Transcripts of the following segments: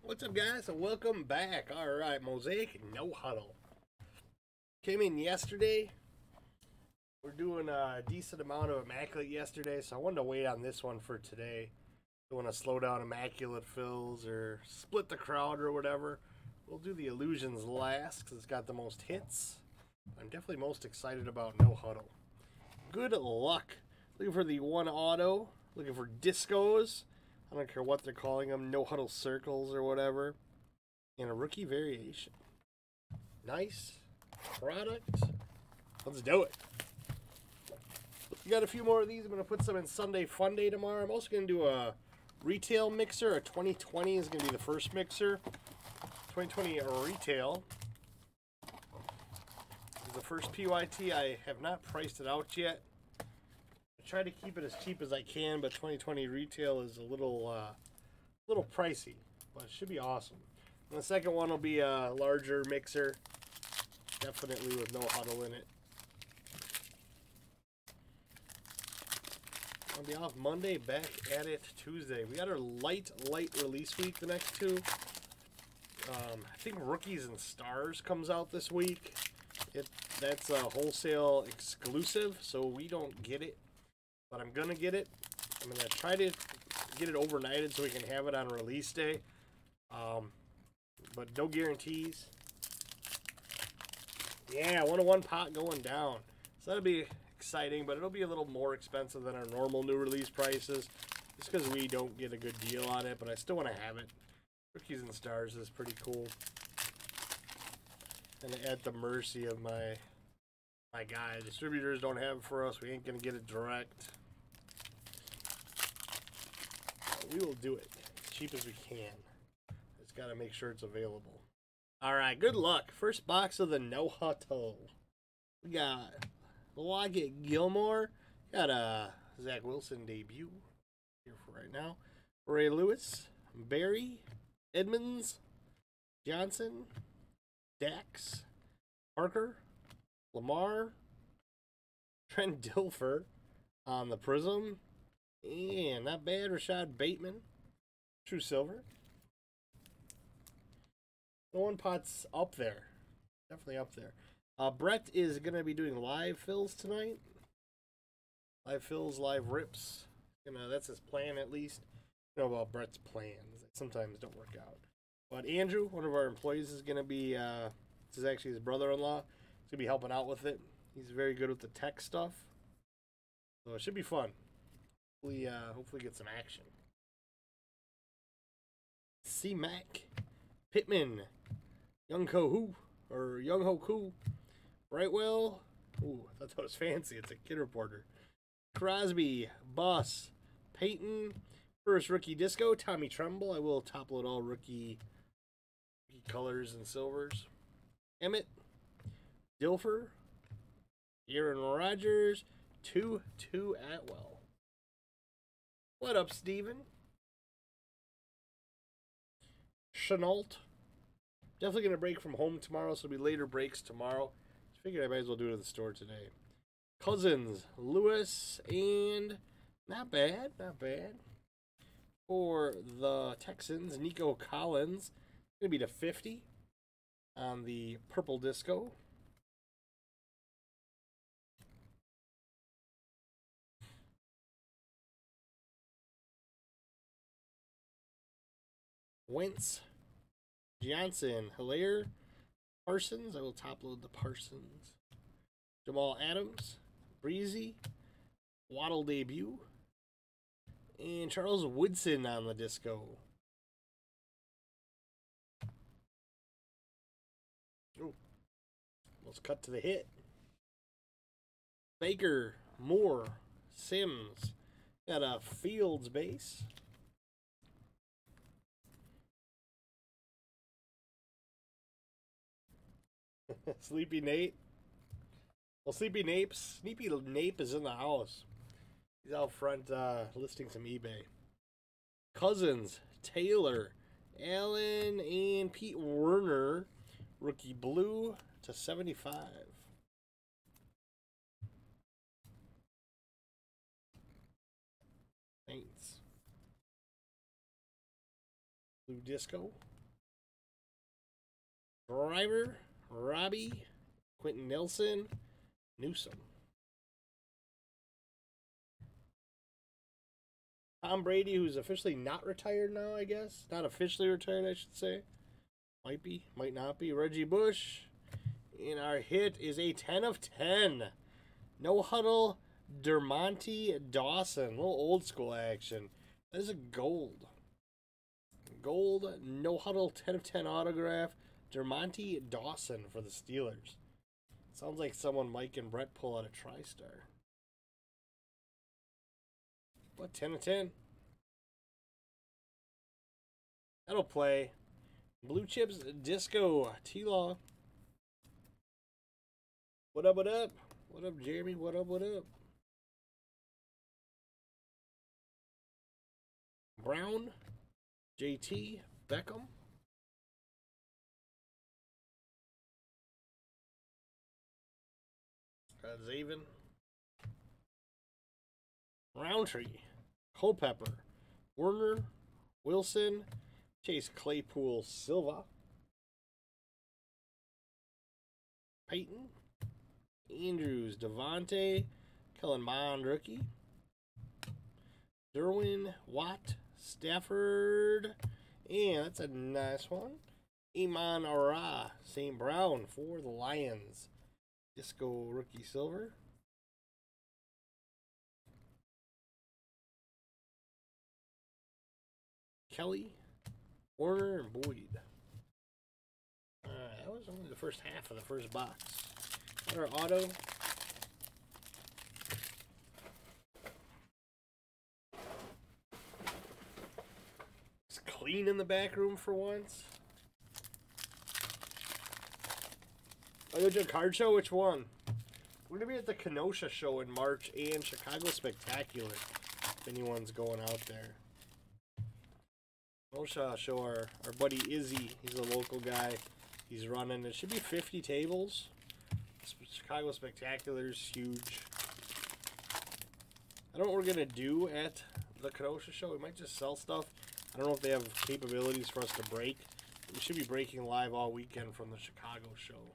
What's up, guys, and welcome back. All right, Mosaic No Huddle came in yesterday. We're doing a decent amount of Immaculate yesterday, so I wanted to wait on this one for today. Don't want to slow down Immaculate fills or split the crowd or whatever. We'll do the Illusions last because it's got the most hits. I'm definitely most excited about No Huddle. Good luck. Looking for the one auto. Looking for discos. I don't care what they're calling them, no huddle circles or whatever. And a rookie variation. Nice product. Let's do it. We got a few more of these. I'm going to put some in Sunday Fun Day tomorrow. I'm also going to do a retail mixer. A 2020 is going to be the first mixer. 2020 retail is the first PYT. I have not priced it out yet. I try to keep it as cheap as I can, but 2020 retail is a little pricey, but it should be awesome. And the second one will be a larger mixer, definitely with no huddle in it. I'll be off Monday, back at it Tuesday. We got our light release week the next two. I think Rookies and Stars comes out this week. That's a wholesale exclusive, so we don't get it. But I'm going to get it. I'm going to try to get it overnighted so we can have it on release day. But no guarantees. Yeah, 101 pot going down. So that'll be exciting, but it'll be a little more expensive than our normal new release prices. Just because we don't get a good deal on it, but I still want to have it. Rookies and Stars is pretty cool. And at the mercy of my guy. Distributors don't have it for us. We ain't going to get it direct. But we will do it as cheap as we can. Just got to make sure it's available. All right, good luck. First box of the No Huddle. We got Lockett Gilmore. Got a Zach Wilson debut here for right now. Ray Lewis, Barry, Edmonds, Johnson, Dax, Parker, Lamar, Trent Dilfer on the Prism, and not bad, Rashad Bateman, True Silver. The one pot's up there, definitely up there. Brett is going to be doing live fills tonight. Live fills, live rips. That's his plan at least. I know about Brett's plans. They sometimes don't work out. But Andrew, one of our employees, is going to be, this is actually his brother-in-law. He's going to be helping out with it. He's very good with the tech stuff. So it should be fun. Hopefully get some action. C-Mac, Pittman, Young Ho Koo, Brightwell. Ooh, I thought that was fancy. It's a kid reporter. Crosby, Buss, Peyton, first rookie disco, Tommy Tremble. I will top load all rookie colors and silvers. Emmett, Dilfer, Aaron Rodgers, 2-2 Atwell. What up, Steven? Chenault. Definitely going to break from home tomorrow, so it'll be later breaks tomorrow. Just figured I might as well do it at the store today. Cousins, Lewis, and not bad. For the Texans, Nico Collins. Going to be to 50 on the purple disco. Wentz, Johnson, Hilaire, Parsons. I will top load the Parsons. Jamal Adams, Breezy, Waddle debut, and Charles Woodson on the disco. Oh, let's cut to the hit. Baker, Moore, Sims. Got a Fields base. Sleepy Nate. Well, Sleepy Nape is in the house. He's out front listing some eBay. Cousins, Taylor, Allen, and Pete Werner. Rookie blue to 75. Saints. Blue disco. Driver, Robbie, Quentin Nelson, Newsom. Tom Brady, who's officially not retired now, I guess. Not officially retired, I should say. Might be, might not be. Reggie Bush. And our hit is a 10 of 10. No Huddle, Dermonte Dawson. A little old school action. That is a gold. Gold, No Huddle, 10 of 10 autograph. Dermonte Dawson for the Steelers. Sounds like someone Mike and Brett pull out a TriStar. What, 10 of 10? That'll play. Blue Chips Disco T-Law. What up, what up? What up, Jeremy? What up, what up? Brown, JT, Beckham. Zaven. Roundtree, Culpepper, Werner, Wilson, Chase Claypool Silva, Peyton, Andrews, Devontae, Kellen Mond rookie, Derwin, Watt, Stafford, and that's a nice one. Iman Ara, St. Brown for the Lions, Disco rookie silver. Kelly, Warner, and Boyd. Alright, that was only the first half of the first box. Got our auto. It's clean in the back room for once. Oh, you did a card show? Which one? We're going to be at the Kenosha show in March and Chicago Spectacular, if anyone's going out there. Kenosha show our buddy Izzy. He's a local guy. He's running. It should be 50 tables. Chicago Spectacular is huge. I don't know what we're going to do at the Kenosha show. We might just sell stuff. I don't know if they have capabilities for us to break. We should be breaking live all weekend from the Chicago show.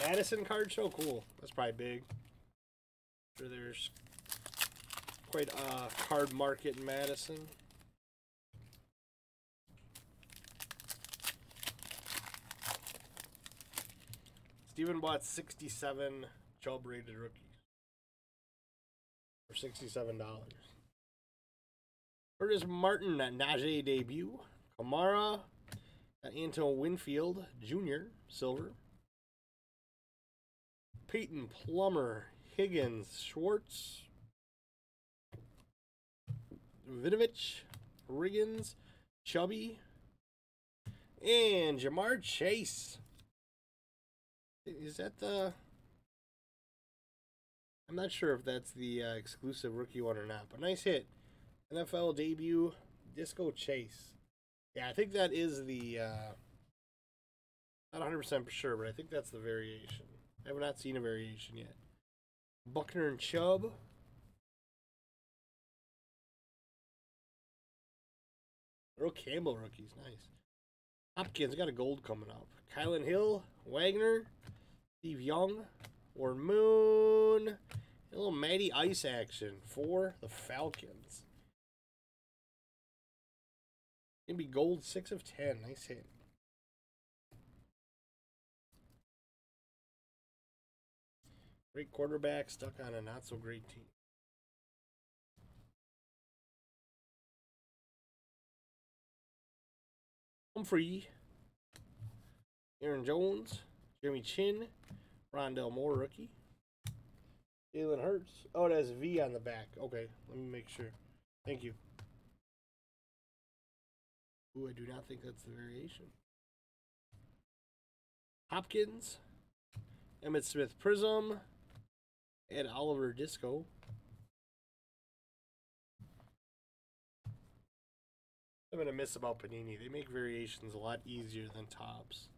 Madison card show? Cool. That's probably big. I'm sure there's quite a card market in Madison. Steven bought 67 Chubb rated rookies for $67. Curtis Martin at Najee debut. Kamara at Anton Winfield Jr. silver. Peyton Plummer, Higgins, Schwartz, Vinovich, Riggins, Chubby, and Jamar Chase. Is that the... I'm not sure if that's the exclusive rookie one or not, but nice hit. NFL debut, Disco Chase. Yeah, I think that is the... not 100% for sure, but I think that's the variation. I have not seen a variation yet. Buckner and Chubb. Earl Campbell rookies, nice. Hopkins got a gold coming up. Kylan Hill, Wagner, Steve Young, Warren Moon. A little Matty Ice action for the Falcons. Gonna be gold 6 of 10. Nice hit. Great quarterback stuck on a not so great team. Humphrey, Aaron Jones, Jeremy Chin, Rondell Moore rookie, Jalen Hurts. Oh, it has V on the back. Okay, let me make sure. Thank you. Ooh, I do not think that's the variation. Hopkins, Emmitt Smith Prism, and Oliver Disco. I'm going to miss about Panini. They make variations a lot easier than Topps.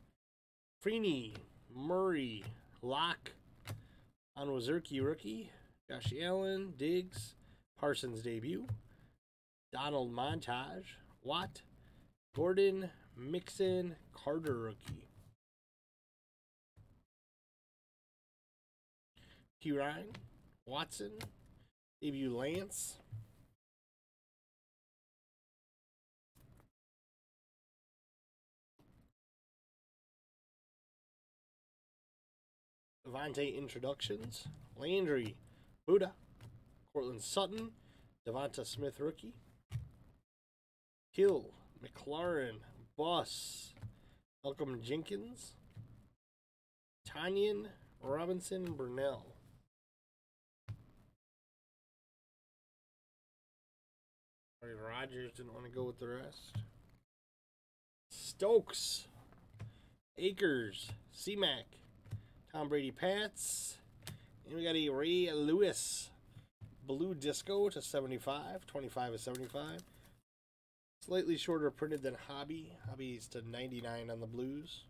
Freeney, Murray, Locke, Onwazurki rookie, Josh Allen, Diggs, Parsons debut, Donald Montage, Watt, Gordon, Mixon, Carter rookie. T. Ryan, Watson, debut Lance. Devontae introductions. Landry, Buddha, Cortland Sutton, Devonta Smith rookie. Hill, McLaurin, Buss, Malcolm Jenkins, Tanyan, Robinson, Burnell. Rodgers didn't want to go with the rest. Stokes, Akers, C-Mac, Tom Brady Pats, and we got a Ray Lewis blue disco to 75, 25 of 75. Slightly shorter printed than Hobby. Hobby's to 99 on the blues.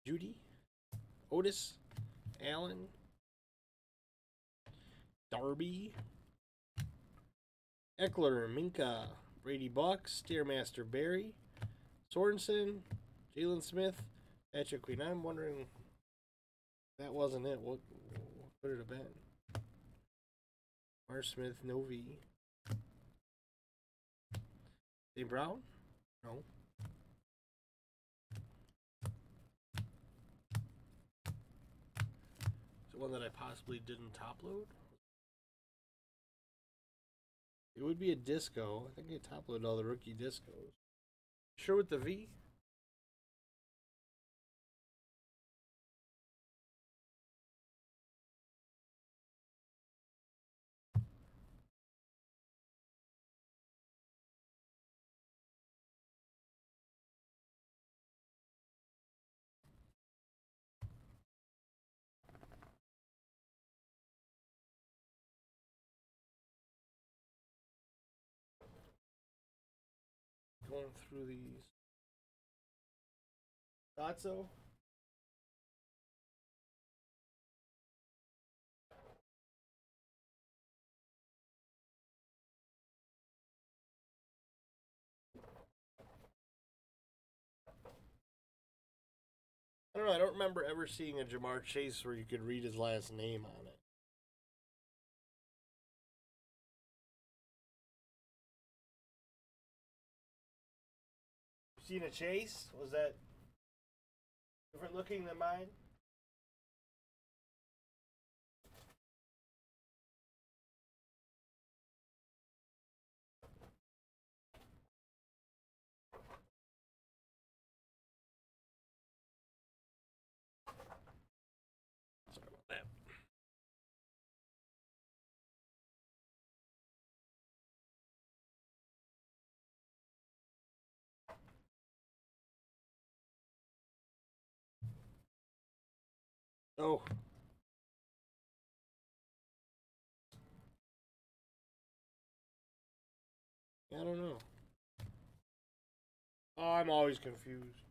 Judy, Otis, Allen, Darby, Eckler, Minka, Brady Bucks, Stairmaster Barry, Sorensen, Jalen Smith, Patrick Queen. I'm wondering if that wasn't it. What could it have been? Mar Smith, Novi. St. Brown? No. Is it one that I possibly didn't top load? It would be a disco. I think I top loaded all the rookie discos. Sure with the V? Going through these. Thought so? I don't know. I don't remember ever seeing a Jamar Chase where you could read his last name on it. Seen a Chase? Was that different looking than mine? Sorry about that. Oh. I don't know. Oh, I'm always confused.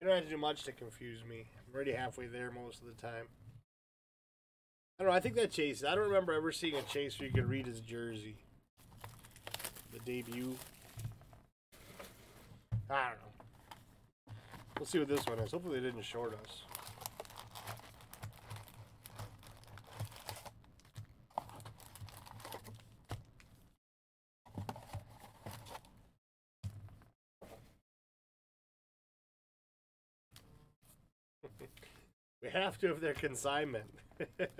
You don't have to do much to confuse me. I'm already halfway there most of the time. I don't know. I think that Chase. I don't remember ever seeing a Chase where you could read his jersey. The debut. I don't know. We'll see what this one is. Hopefully they didn't short us. We have to if they're consignment. Their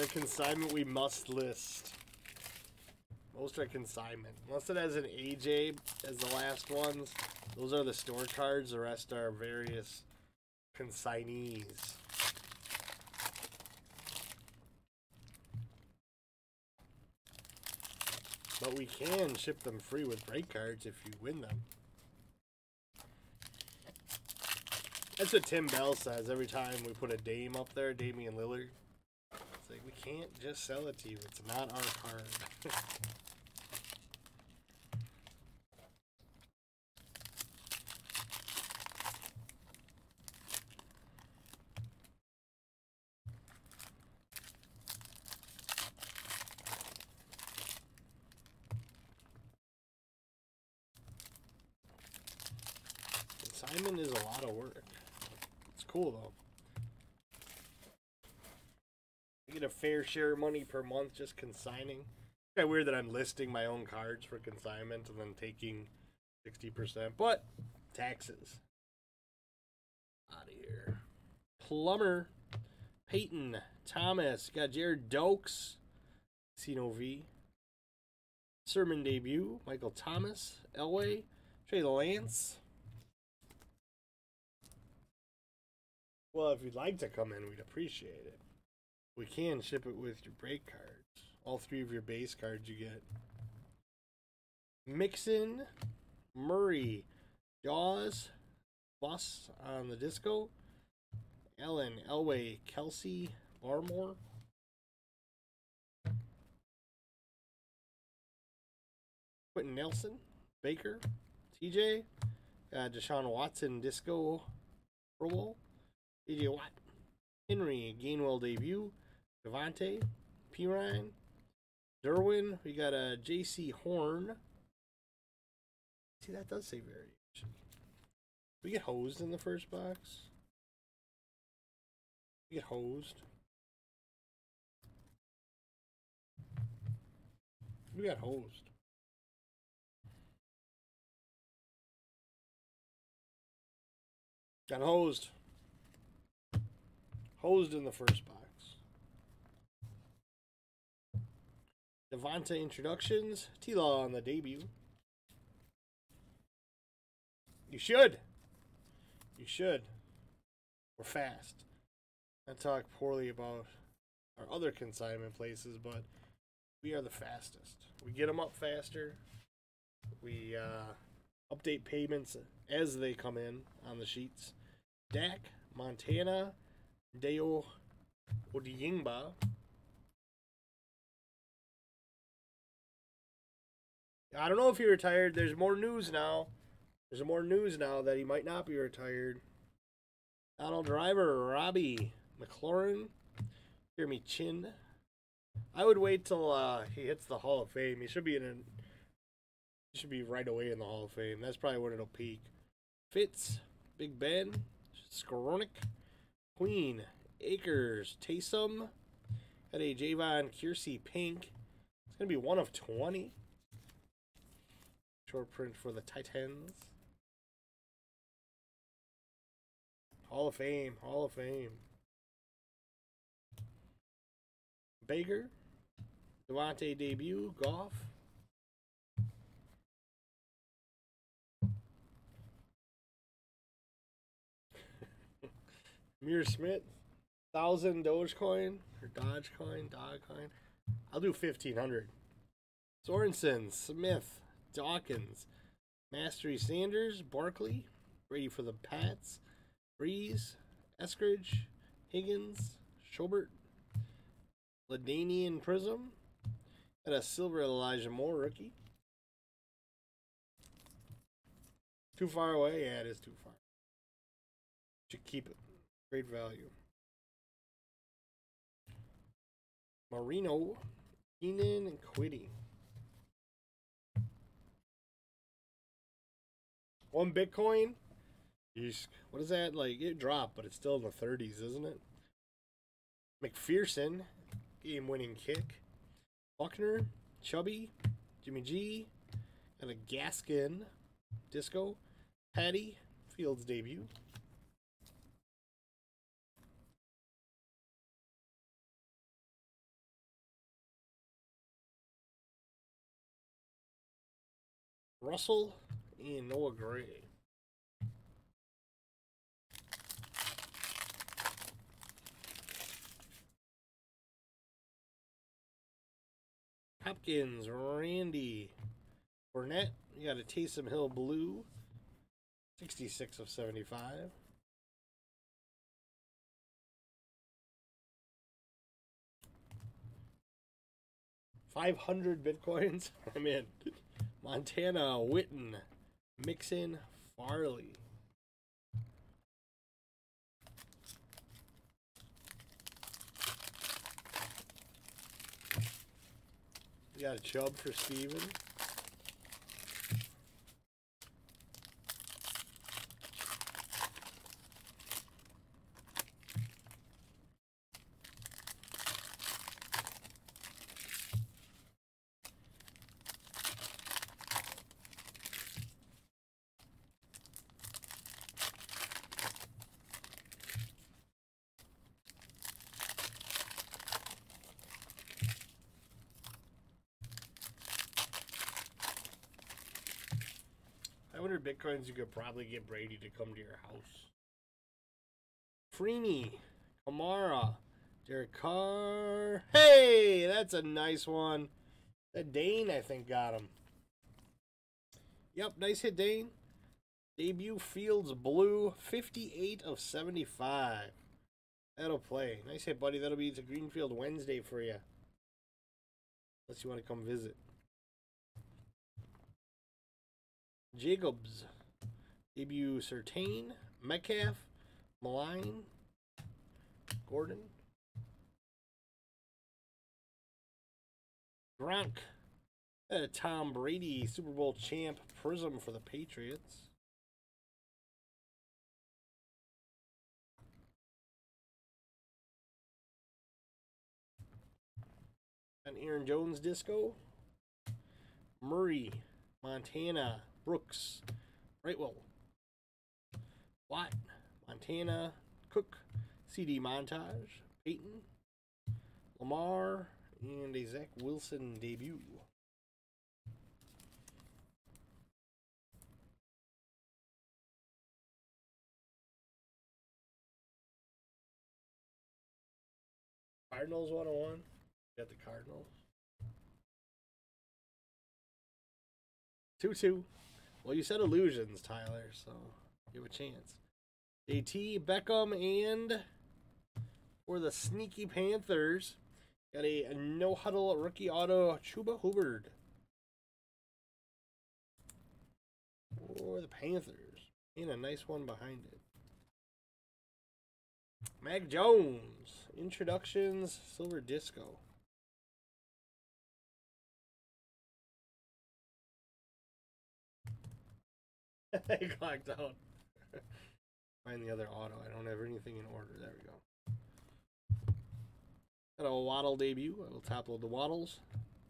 consignment we must list. Most are consignment. Unless it has an AJ as the last ones. Those are the store cards. The rest are various consignees. But we can ship them free with break cards if you win them. That's what Tim Bell says every time we put a Dame up there, Damian Lillard. It's like, we can't just sell it to you. It's not our card. Consignment is a lot of work. It's cool though. I get a fair share of money per month just consigning. It's kind of weird that I'm listing my own cards for consignment and then taking 60%, but taxes. Out of here. Plumber, Peyton, Thomas, got Jared Dokes, Cino V. Sermon debut, Michael Thomas, Elway, Trey Lance. Well, if you'd like to come in, we'd appreciate it. We can ship it with your break cards. All 3 of your base cards you get. Mixon, Murray, Jaws, Bus on the disco. Ellen, Elway, Kelsey, Barmore. Quentin Nelson, Baker, TJ, Deshaun Watson, Disco, Pro Bowl, DJ Watt, Henry, Gainwell debut, Devontae, P. Ryan, Derwin, we got a JC Horn. See, that does say variation. We get hosed in the first box. We get hosed. We got hosed. Got hosed. Hosed in the first box. Devontae introductions. T-Law on the debut. You should. You should. We're fast. I talk poorly about our other consignment places, but we are the fastest. We get them up faster. We update payments as they come in on the sheets. Dak, Montana, Deo Odiyingba. I don't know if he retired. There's more news now. There's more news now that he might not be retired. Donald Driver, Robbie McLaurin, Jeremy Chin. I would wait till he hits the Hall of Fame. He should be He should be right away in the Hall of Fame. That's probably when it'll peak. Fitz, Big Ben, Skoronik, Queen, Akers, Taysom. Got a Javon Kearsey Pink. It's going to be 1 of 20. Short print for the Titans. Hall of Fame, Hall of Fame. Baker, Devontae debut, Goff. Mir Smith, 1,000 Dogecoin or Dogecoin. I'll do 1,500. Sorensen, Smith, Dawkins, Mastery Sanders, Barkley, Brady for the Pats, Breeze, Eskridge, Higgins, Schobert, Ladanian Prism, got a silver Elijah Moore rookie. Too far away? Yeah, it is too far. Should keep it. Great value. Marino, Keenan, and Quiddy. 1 Bitcoin? Yeesh. What is that? Like, it dropped, but it's still in the 30s, isn't it? McPherson, game-winning kick. Buckner, Chubby, Jimmy G, and a Gaskin, Disco. Patty, Fields debut. Russell and Noah Gray. Hopkins, Randy, Burnett. You got a Taysom Hill blue. 66 of 75. $500 Bitcoins. I'm in. Montana, Witten, Mixon, Farley. We got a Chubb for Steven. 500 Bitcoins, you could probably get Brady to come to your house. Freeney, Kamara, Derek Carr. Hey, that's a nice one. That Dane, I think, got him. Yep, nice hit, Dane. Debut Fields Blue, 58 of 75. That'll play. Nice hit, buddy. That'll be the Greenfield Wednesday for you. Unless you want to come visit. Jacobs. Debut Certain. Metcalf. Malign. Gordon. Gronk. Tom Brady, Super Bowl champ Prism for the Patriots. And Aaron Jones disco. Murray, Montana, Brooks, Brightwell, Watt, Montana, Cook, CD Montage, Peyton, Lamar, and a Zach Wilson debut. Cardinals 101. Got the Cardinals. 2-2. Well, you said illusions, Tyler, so give a chance. JT, Beckham, and for the sneaky Panthers, got a no-huddle rookie auto, Chuba Hubbard. For the Panthers. And a nice one behind it. Mac Jones, introductions, silver disco. I clocked out. Find the other auto. I don't have anything in order. There we go. Got a Waddle debut. I will top load the Waddles.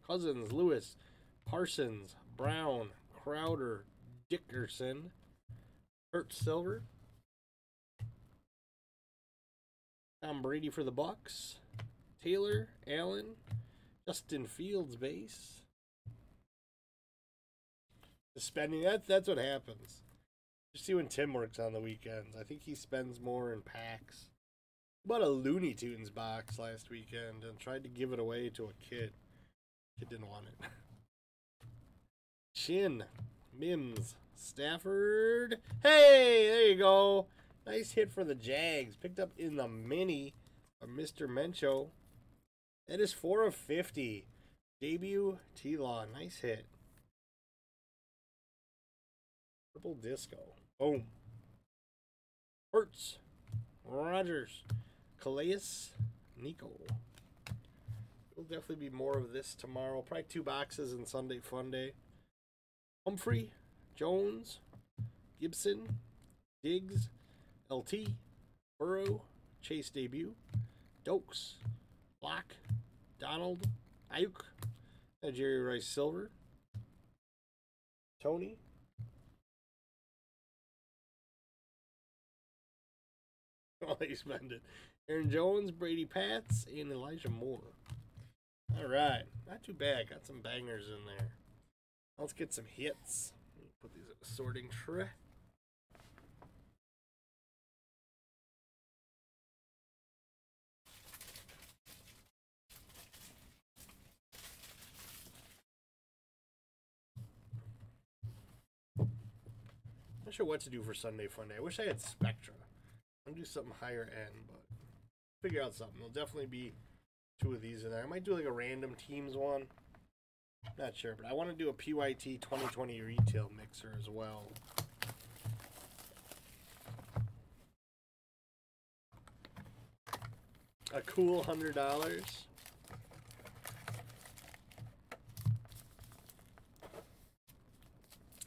Cousins, Lewis, Parsons, Brown, Crowder, Dickerson, Kurt Silver, Tom Brady for the Bucks, Taylor, Allen, Justin Fields base. Spending, that's what happens. You see when Tim works on the weekends. I think he spends more in packs. Bought a Looney Tunes box last weekend and tried to give it away to a kid. Kid didn't want it. Chin, Mims, Stafford. Hey, there you go. Nice hit for the Jags. Picked up in the mini of Mr. Mencho. That is 4 of 50. Debut T-Law. Nice hit. Triple disco. Boom. Hurts. Rogers. Calais. Nico. There'll definitely be more of this tomorrow. Probably 2 boxes in Sunday Fun Day. Humphrey. Jones. Gibson. Diggs. LT. Burrow. Chase debut. Dokes. Block. Donald. Ayuk. Jerry Rice Silver. Tony. I'll let you spend it. Aaron Jones, Brady Pats, and Elijah Moore. All right. Not too bad. Got some bangers in there. Let's get some hits. Put these in a sorting tray. Not sure what to do for Sunday Fun Day. I wish I had Spectra. I'm gonna do something higher end, but figure out something. There'll definitely be 2 of these in there. I might do like a random teams one. Not sure, but I want to do a PYT 2020 retail mixer as well. A cool $100.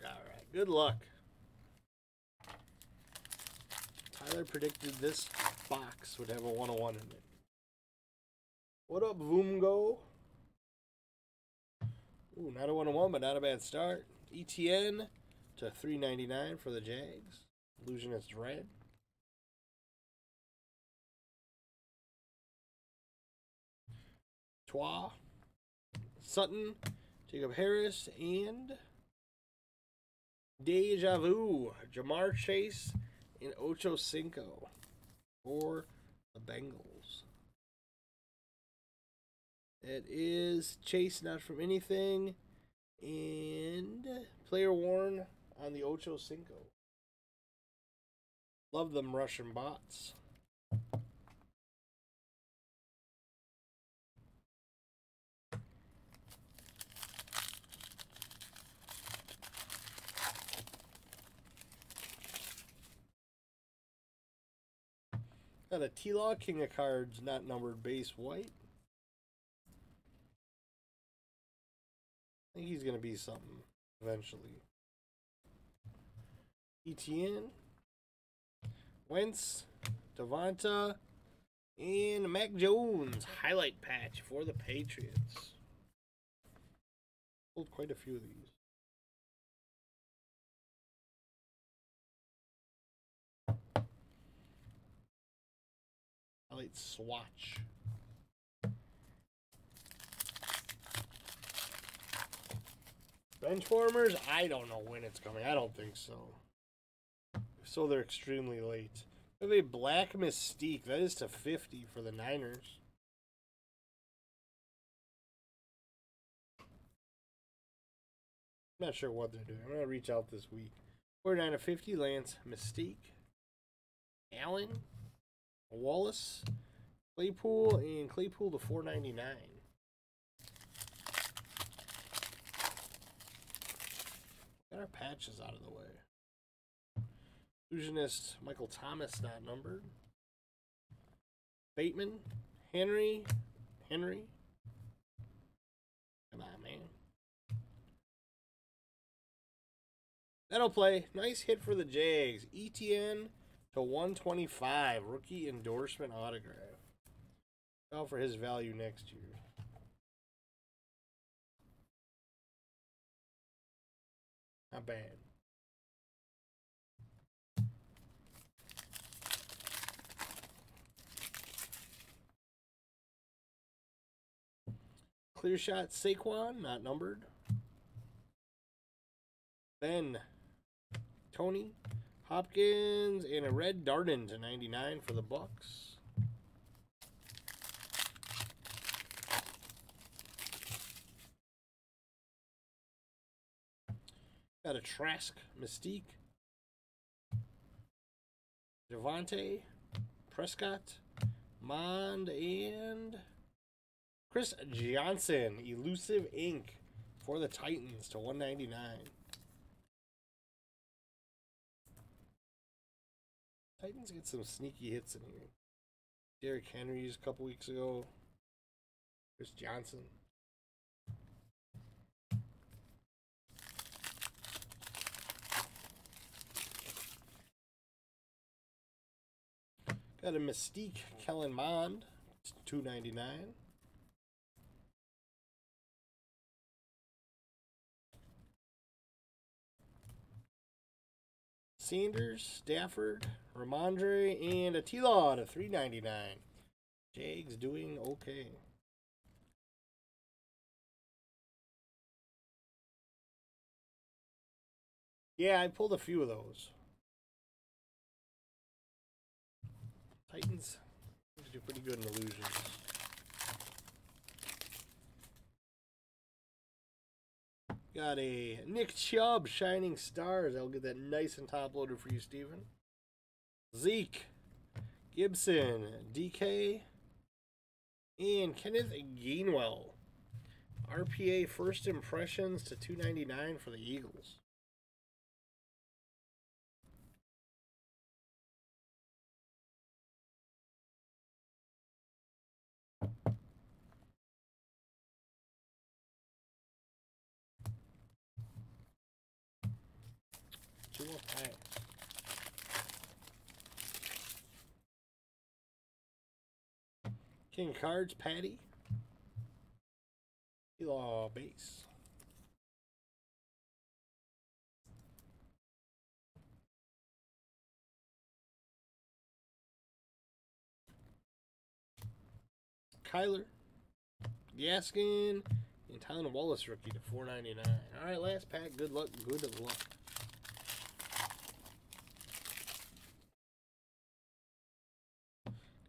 Alright, good luck. Tyler predicted this box would have a 101 in it. What up, Voomgo? Ooh, not a 101, but not a bad start. ETN to $3.99 for the Jags. Illusionist Red. Twa. Sutton. Jacob Harris. And Deja Vu, Jamar Chase, and Ocho Cinco for the Bengals. It is Chase, not from anything, and player worn on the Ocho Cinco. Love them Russian bots. Got a T-Law, King of Cards, not numbered, base white. I think he's going to be something eventually. ETN, Wentz, Devonta, and Mac Jones highlight patch for the Patriots. Pulled quite a few of these. Highlight swatch. Benchwarmers, I don't know when it's coming. I don't think so. If so, they're extremely late. We have a Black Mystique. That is to 50 for the Niners. I'm not sure what they're doing. I'm going to reach out this week. 49 to 50, Lance Mystique. Allen, Wallace, Claypool, and Claypool to 499. Got our patches out of the way. Illusionist Michael Thomas, not numbered. Bateman, Henry. Come on, man. That'll play. Nice hit for the Jags. ETN to 125. Rookie endorsement autograph. Out for his value next year. Not bad. Clear shot Saquon, not numbered. Ben, Tony, Hopkins, and a red Darden to 99 for the Bucks. Got a Trask Mystique, Devontae, Prescott, Mond, and Chris Johnson, Elusive Ink for the Titans to 199. Titans get some sneaky hits in here. Derrick Henry's a couple weeks ago. Chris Johnson. Got a Mystique Kellen Mond, $2.99. Sanders, Stafford, Ramondre, and a T-Law to $3.99. Jags doing okay. Yeah, I pulled a few of those. Titans do pretty good in illusions. Got a Nick Chubb, Shining Stars. I'll get that nice and top loaded for you, Steven. Zeke, Gibson, DK, and Kenneth Gainwell. RPA first impressions to $2.99 for the Eagles. Two more packs. King Cards, Patty. T-Law base. Kyler, Gaskin, and Tylen Wallace rookie to $4.99. All right, last pack. Good luck. Good luck.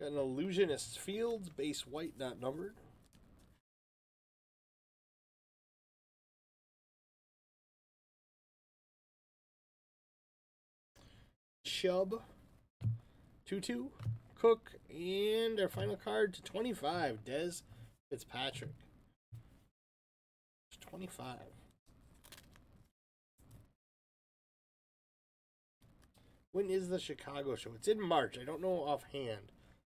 Got an Illusionist Fields, base white, not numbered. Chubb, 2-2, Cook, and our final card to 25, Des Fitzpatrick. 25. When is the Chicago show? It's in March. I don't know offhand.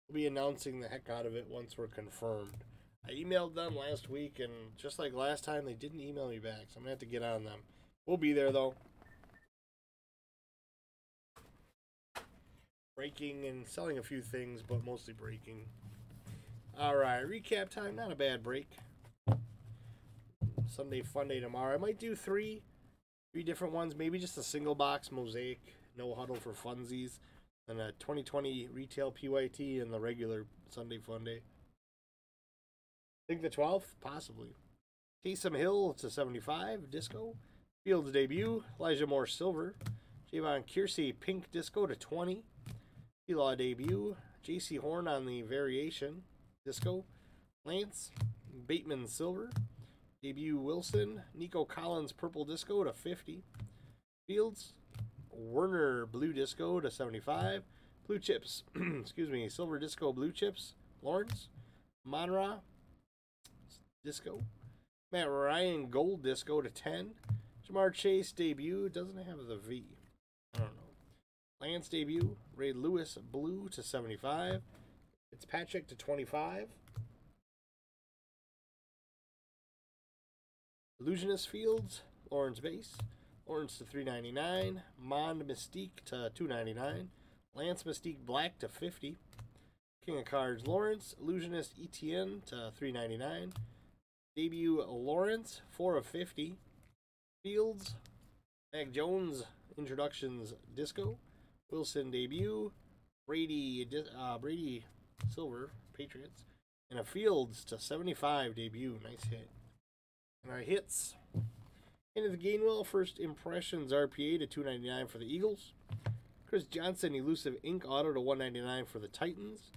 We'll be announcing the heck out of it once we're confirmed. I emailed them last week, and just like last time, they didn't email me back, so I'm going to have to get on them. We'll be there, though. Breaking and selling a few things, but mostly breaking. Alright, recap time. Not a bad break. Sunday fun day tomorrow. I might do three different ones. Maybe just a single box mosaic. No huddle for funsies. And a 2020 retail PYT and the regular Sunday fun day. I think the 12th? Possibly. Taysom Hill to 75. Disco. Fields debut. Elijah Moore silver. Javon Kearsey pink disco to 20. T-Law debut. J.C. Horn on the variation. Disco. Lance. Bateman silver. Debut Wilson. Nico Collins purple disco to 50. Fields. Werner blue disco to 75. Blue chips. Excuse me. Silver disco blue chips. Lawrence. Monra. Disco. Matt Ryan gold disco to 10. Jamar Chase debut. Doesn't have the V. I don't know. Lance debut, Ray Lewis blue to 75. Fitzpatrick to 25. Illusionist Fields, Lawrence base. Lawrence to 399. Mond Mystique to 299. Lance Mystique black to 50. King of Cards Lawrence. Illusionist Etienne to 399. Debut Lawrence 4 of 50. Fields, Mac Jones introductions disco. Wilson debut, Brady silver, Patriots, and a Fields to 75 debut. Nice hit. And our hits. Into the Gainwell, first impressions RPA to 299 for the Eagles. Chris Johnson, elusive ink auto to 199 for the Titans.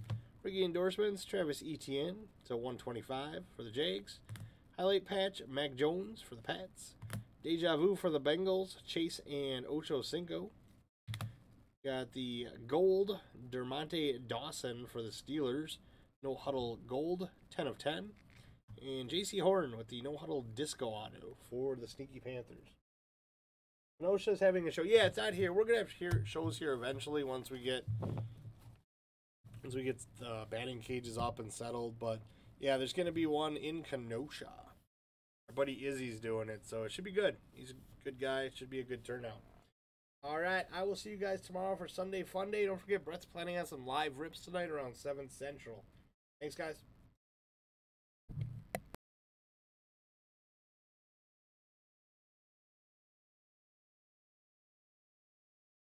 Rookie endorsements, Travis Etienne to 125 for the Jags. Highlight patch, Mac Jones for the Pats. Deja Vu for the Bengals, Chase and Ocho Cinco. Got the gold, Dermonte Dawson for the Steelers. No Huddle gold, 10 of 10. And J.C. Horn with the No Huddle disco auto for the Sneaky Panthers. Kenosha's having a show. Yeah, it's out here. We're going to have shows here eventually once we get the batting cages up and settled. But, yeah, there's going to be one in Kenosha. Our buddy Izzy's doing it, so it should be good. He's a good guy. It should be a good turnout. All right, I will see you guys tomorrow for Sunday Fun Day. Don't forget, Brett's planning on some live rips tonight around 7 Central. Thanks, guys.